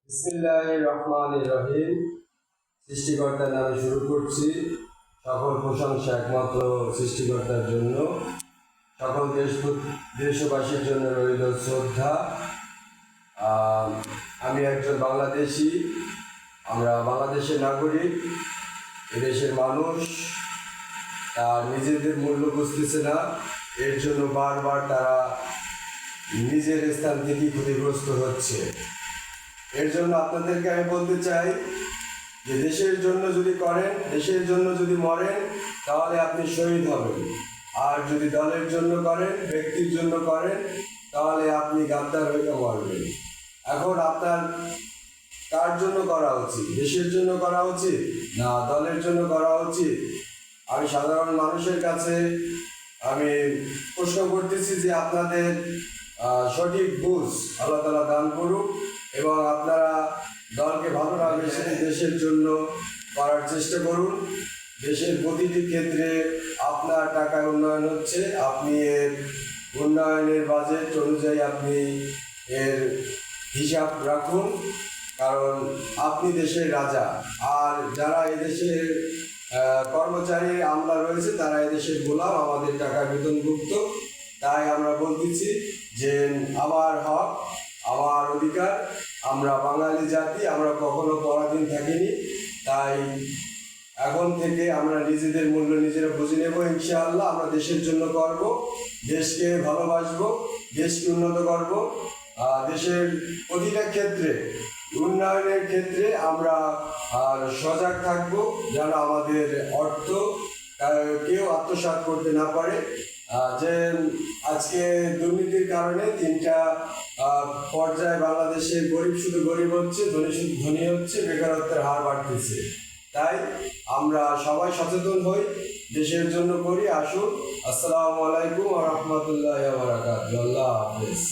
বিসমিল্লাহির রহমানির রহিম। সৃষ্টিকর্তার নামে শুরু করছি। সকল প্রশংসা একমাত্র সৃষ্টিকর্তার জন্য। সকল দেশবাসীর জন্য রইল শ্রদ্ধা। আমি একজন বাংলাদেশি, আমরা বাংলাদেশের নাগরিক। এদেশের মানুষ তার নিজেদের মূল্য বুঝতেছে না, এর জন্য বারবার তারা নিজের স্থান থেকে ক্ষতিগ্রস্ত হচ্ছে। এর জন্য আপনাদেরকে আমি বলতে চাই যে দেশের জন্য যদি করেন, দেশের জন্য যদি মরেন, তাহলে আপনি শহীদ হবেন। আর যদি দলের জন্য করেন, ব্যক্তির জন্য করেন, তাহলে আপনি গাদ্দার হয়ে মরবেন। এখন আপনার কার জন্য করা উচিত? দেশের জন্য করা উচিত না দলের জন্য করা উচিত? আমি সাধারণ মানুষের কাছে আমি প্রশ্ন করতেছি যে আপনাদের সঠিক বুঝ আল্লাহ তাআলা দান করুক এবং আপনারা দলকে ভালো না বেশি দেশের জন্য করার চেষ্টা করুন। দেশের প্রতিটি ক্ষেত্রে আপনার টাকায় উন্নয়ন হচ্ছে, আপনি এর উন্নয়নের বাজেট অনুযায়ী আপনি এর হিসাব রাখুন, কারণ আপনি দেশের রাজা। আর যারা এদেশের কর্মচারী আমলা রয়েছে তারা এদেশের গোলাম, আমাদের টাকায় বেতনভুক্ত। তাই আমরা বলতেছি যে আমার হক, আমার অধিকার, আমরা বাঙালি জাতি, আমরা কখনো পরাধীন থাকিনি। তাই এখন থেকে আমরা নিজেদের মূল্য নিজেরা বুঝে নেব। ইনশাআল্লাহ আমরা দেশের জন্য করব, দেশকে ভালোবাসবো, দেশকে উন্নত করব। দেশের প্রতিটা ক্ষেত্রে উন্নয়নের ক্ষেত্রে আমরা সজাগ থাকব, যেন আমাদের অর্থ কেউ আত্মসাৎ করতে না পারে। যে আজকে দুর্নীতির কারণে তিনটা পর্যায়ে বাংলাদেশে গরিব শুধু গরিব হচ্ছে, ধনী শুধু ধনী হচ্ছে, বেকারত্বের হার বাড়তেছে। তাই আমরা সবাই সচেতন হই, দেশের জন্য করি। আসুন। আসসালামু আলাইকুম ওয়া রাহমাতুল্লাহি ওয়া বারাকাতুহু। আল্লাহ হাফেজ।